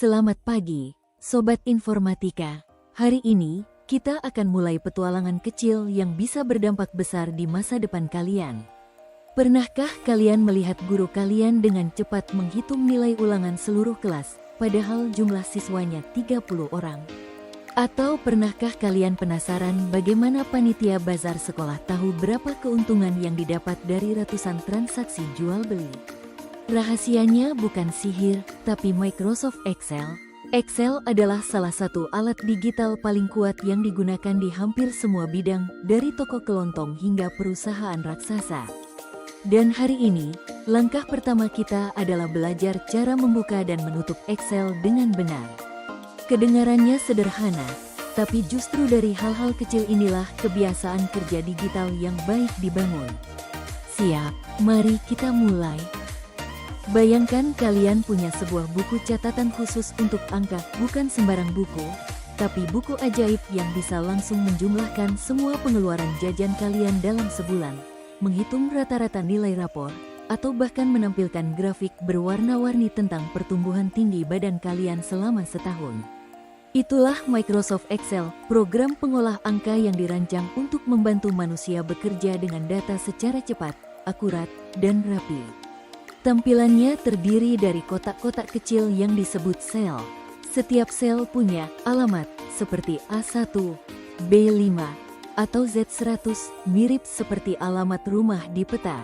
Selamat pagi, Sobat Informatika. Hari ini, kita akan mulai petualangan kecil yang bisa berdampak besar di masa depan kalian. Pernahkah kalian melihat guru kalian dengan cepat menghitung nilai ulangan seluruh kelas, padahal jumlah siswanya 30 orang? Atau pernahkah kalian penasaran bagaimana panitia bazar sekolah tahu berapa keuntungan yang didapat dari ratusan transaksi jual-beli? Rahasianya bukan sihir, tapi Microsoft Excel. Excel adalah salah satu alat digital paling kuat yang digunakan di hampir semua bidang, dari toko kelontong hingga perusahaan raksasa. Dan hari ini, langkah pertama kita adalah belajar cara membuka dan menutup Excel dengan benar. Kedengarannya sederhana, tapi justru dari hal-hal kecil inilah kebiasaan kerja digital yang baik dibangun. Siap, mari kita mulai. Bayangkan kalian punya sebuah buku catatan khusus untuk angka, bukan sembarang buku, tapi buku ajaib yang bisa langsung menjumlahkan semua pengeluaran jajan kalian dalam sebulan, menghitung rata-rata nilai rapor, atau bahkan menampilkan grafik berwarna-warni tentang pertumbuhan tinggi badan kalian selama setahun. Itulah Microsoft Excel, program pengolah angka yang dirancang untuk membantu manusia bekerja dengan data secara cepat, akurat, dan rapi. Tampilannya terdiri dari kotak-kotak kecil yang disebut sel. Setiap sel punya alamat seperti A1, B5, atau Z100, mirip seperti alamat rumah di peta.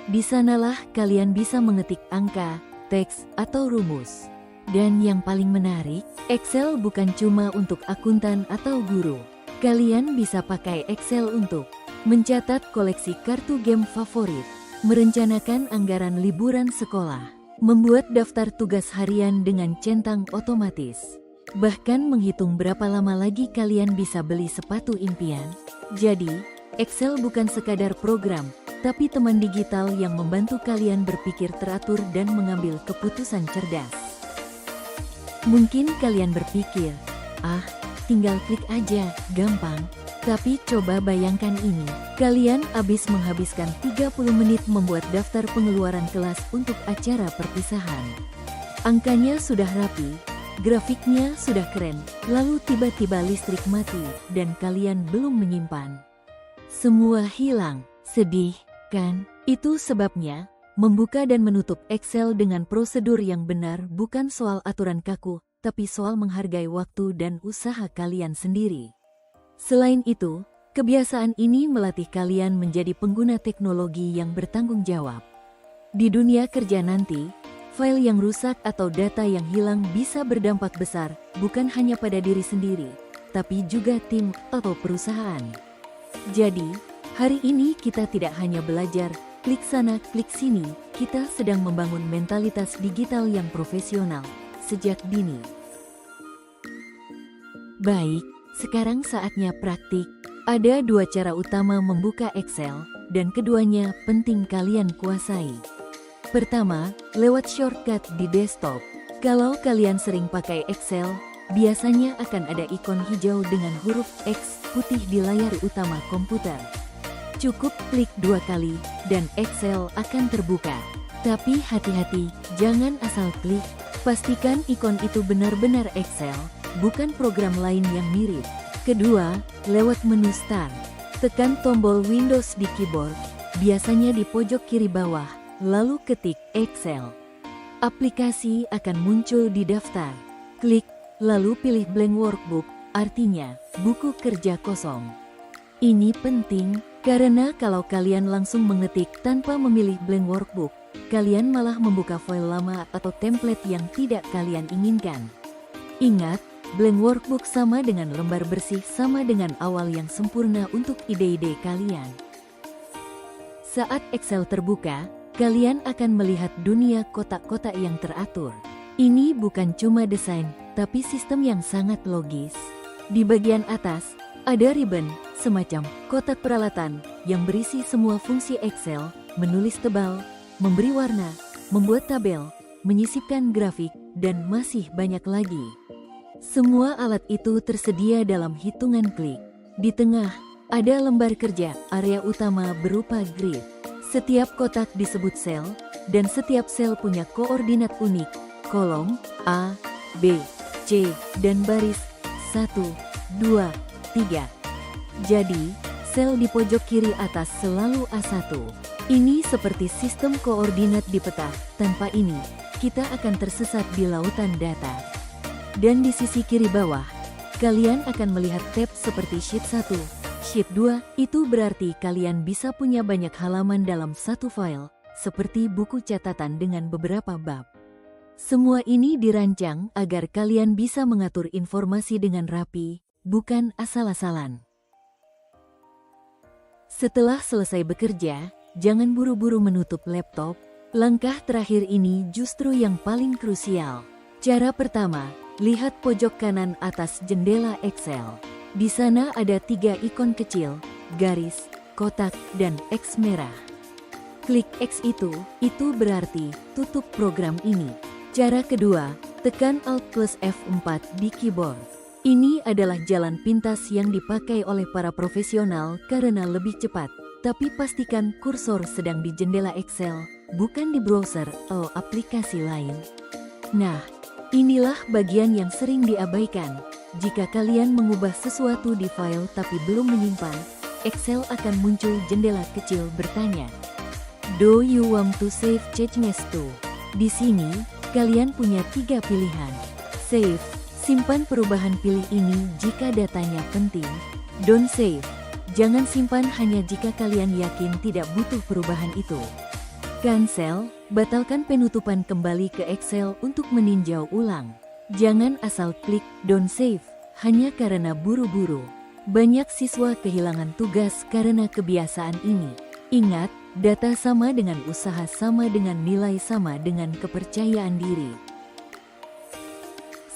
Di sanalah kalian bisa mengetik angka, teks, atau rumus. Dan yang paling menarik, Excel bukan cuma untuk akuntan atau guru. Kalian bisa pakai Excel untuk mencatat koleksi kartu game favorit, merencanakan anggaran liburan sekolah, membuat daftar tugas harian dengan centang otomatis, bahkan menghitung berapa lama lagi kalian bisa beli sepatu impian. Jadi, Excel bukan sekadar program, tapi teman digital yang membantu kalian berpikir teratur dan mengambil keputusan cerdas. Mungkin kalian berpikir, tinggal klik aja, gampang. Tapi coba bayangkan ini, kalian habis menghabiskan 30 menit membuat daftar pengeluaran kelas untuk acara perpisahan. Angkanya sudah rapi, grafiknya sudah keren, lalu tiba-tiba listrik mati, dan kalian belum menyimpan. Semua hilang, sedih, kan? Itu sebabnya, membuka dan menutup Excel dengan prosedur yang benar bukan soal aturan kaku, tapi soal menghargai waktu dan usaha kalian sendiri. Selain itu, kebiasaan ini melatih kalian menjadi pengguna teknologi yang bertanggung jawab. Di dunia kerja nanti, file yang rusak atau data yang hilang bisa berdampak besar, bukan hanya pada diri sendiri, tapi juga tim atau perusahaan. Jadi, hari ini kita tidak hanya belajar, klik sana, klik sini, kita sedang membangun mentalitas digital yang profesional, sejak dini. Baik. Sekarang saatnya praktik. Ada dua cara utama membuka Excel, dan keduanya penting kalian kuasai. Pertama, lewat shortcut di desktop. Kalau kalian sering pakai Excel, biasanya akan ada ikon hijau dengan huruf X putih di layar utama komputer. Cukup klik 2 kali, dan Excel akan terbuka. Tapi hati-hati, jangan asal klik. Pastikan ikon itu benar-benar Excel, bukan program lain yang mirip. Kedua, lewat menu Start. Tekan tombol Windows di keyboard, biasanya di pojok kiri bawah, lalu ketik Excel. Aplikasi akan muncul di daftar. Klik, lalu pilih Blank Workbook, artinya buku kerja kosong. Ini penting, karena kalau kalian langsung mengetik tanpa memilih Blank Workbook, kalian malah membuka file lama atau template yang tidak kalian inginkan. Ingat, Blank Workbook sama dengan lembar bersih, sama dengan awal yang sempurna untuk ide-ide kalian. Saat Excel terbuka, kalian akan melihat dunia kotak-kotak yang teratur. Ini bukan cuma desain, tapi sistem yang sangat logis. Di bagian atas, ada ribbon, semacam kotak peralatan, yang berisi semua fungsi Excel, menulis tebal, memberi warna, membuat tabel, menyisipkan grafik, dan masih banyak lagi. Semua alat itu tersedia dalam hitungan klik. Di tengah, ada lembar kerja, area utama berupa grid. Setiap kotak disebut sel, dan setiap sel punya koordinat unik, kolom, A, B, C, dan baris 1, 2, 3. Jadi, sel di pojok kiri atas selalu A1. Ini seperti sistem koordinat di peta, tanpa ini, kita akan tersesat di lautan data. Dan di sisi kiri bawah, kalian akan melihat tab seperti Sheet 1, Sheet 2, itu berarti kalian bisa punya banyak halaman dalam satu file, seperti buku catatan dengan beberapa bab. Semua ini dirancang agar kalian bisa mengatur informasi dengan rapi, bukan asal-asalan. Setelah selesai bekerja, jangan buru-buru menutup laptop. Langkah terakhir ini justru yang paling krusial. Cara pertama, lihat pojok kanan atas jendela Excel. Di sana ada 3 ikon kecil, garis, kotak, dan X merah. Klik X itu berarti tutup program ini. Cara kedua, tekan Alt plus F4 di keyboard. Ini adalah jalan pintas yang dipakai oleh para profesional karena lebih cepat. Tapi pastikan kursor sedang di jendela Excel, bukan di browser atau aplikasi lain. Nah, inilah bagian yang sering diabaikan. Jika kalian mengubah sesuatu di file tapi belum menyimpan, Excel akan muncul jendela kecil bertanya, "Do you want to save changes to?" Di sini, kalian punya 3 pilihan. Save, simpan perubahan, pilih ini jika datanya penting. Don't save, jangan simpan hanya jika kalian yakin tidak butuh perubahan itu. Cancel, batalkan penutupan kembali ke Excel untuk meninjau ulang. Jangan asal klik don't save, hanya karena buru-buru. Banyak siswa kehilangan tugas karena kebiasaan ini. Ingat, data sama dengan usaha sama dengan nilai sama dengan kepercayaan diri.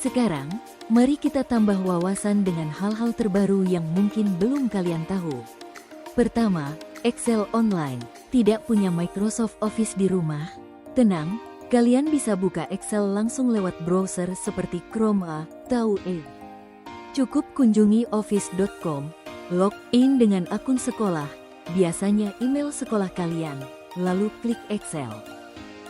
Sekarang, mari kita tambah wawasan dengan hal-hal terbaru yang mungkin belum kalian tahu. Pertama, Excel online. Tidak punya Microsoft Office di rumah? Tenang, kalian bisa buka Excel langsung lewat browser seperti Chrome atau Edge. Cukup kunjungi office.com, log in dengan akun sekolah, biasanya email sekolah kalian, lalu klik Excel.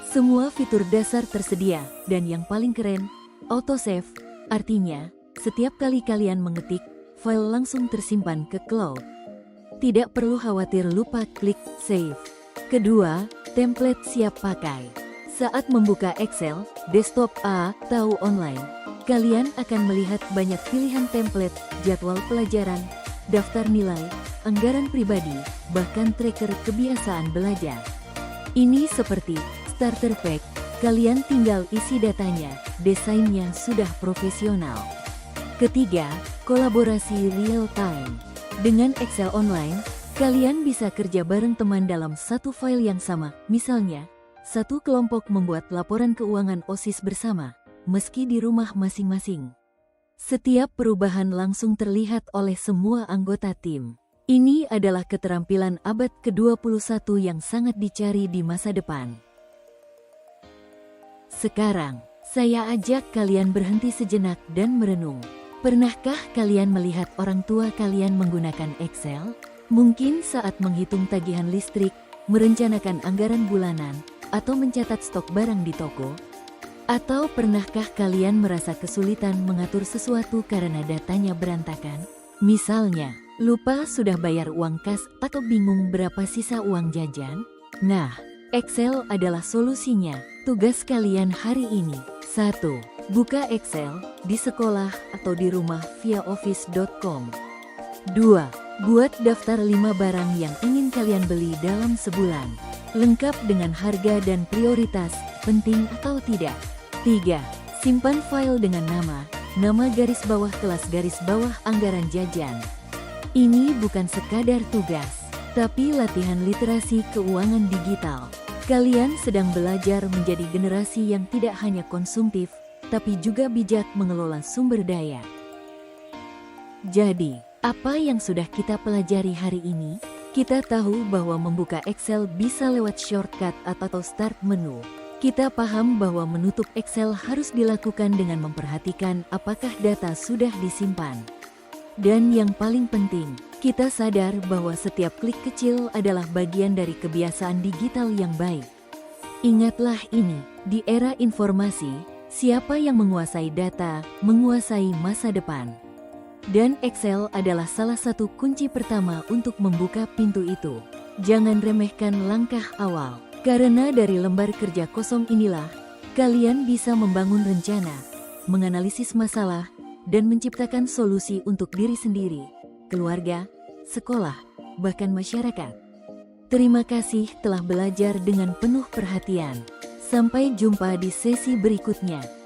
Semua fitur dasar tersedia, dan yang paling keren, autosave, artinya, setiap kali kalian mengetik, file langsung tersimpan ke cloud. Tidak perlu khawatir lupa klik save. Kedua, template siap pakai. Saat membuka Excel, desktop atau online, kalian akan melihat banyak pilihan template, jadwal pelajaran, daftar nilai, anggaran pribadi, bahkan tracker kebiasaan belajar. Ini seperti starter pack, kalian tinggal isi datanya, desainnya sudah profesional. Ketiga, kolaborasi real time. Dengan Excel online, kalian bisa kerja bareng teman dalam satu file yang sama. Misalnya, satu kelompok membuat laporan keuangan OSIS bersama, meski di rumah masing-masing. Setiap perubahan langsung terlihat oleh semua anggota tim. Ini adalah keterampilan abad ke-21 yang sangat dicari di masa depan. Sekarang, saya ajak kalian berhenti sejenak dan merenung. Pernahkah kalian melihat orang tua kalian menggunakan Excel? Mungkin saat menghitung tagihan listrik, merencanakan anggaran bulanan, atau mencatat stok barang di toko? Atau pernahkah kalian merasa kesulitan mengatur sesuatu karena datanya berantakan? Misalnya, lupa sudah bayar uang kas atau bingung berapa sisa uang jajan? Nah, Excel adalah solusinya. Tugas kalian hari ini: 1. Buka Excel di sekolah atau di rumah via office.com. 2. Buat daftar 5 barang yang ingin kalian beli dalam sebulan, lengkap dengan harga dan prioritas, penting atau tidak. 3. Simpan file dengan nama garis bawah kelas garis bawah anggaran jajan. Ini bukan sekadar tugas, tapi latihan literasi keuangan digital. Kalian sedang belajar menjadi generasi yang tidak hanya konsumtif, tapi juga bijak mengelola sumber daya. Jadi, apa yang sudah kita pelajari hari ini? Kita tahu bahwa membuka Excel bisa lewat shortcut atau start menu. Kita paham bahwa menutup Excel harus dilakukan dengan memperhatikan apakah data sudah disimpan. Dan yang paling penting, kita sadar bahwa setiap klik kecil adalah bagian dari kebiasaan digital yang baik. Ingatlah ini, di era informasi, Siapa yang menguasai data, menguasai masa depan. Dan Excel adalah salah satu kunci pertama untuk membuka pintu itu. Jangan remehkan langkah awal, karena dari lembar kerja kosong inilah kalian bisa membangun rencana, menganalisis masalah, dan menciptakan solusi untuk diri sendiri, keluarga, sekolah, bahkan masyarakat. Terima kasih telah belajar dengan penuh perhatian. Sampai jumpa di sesi berikutnya.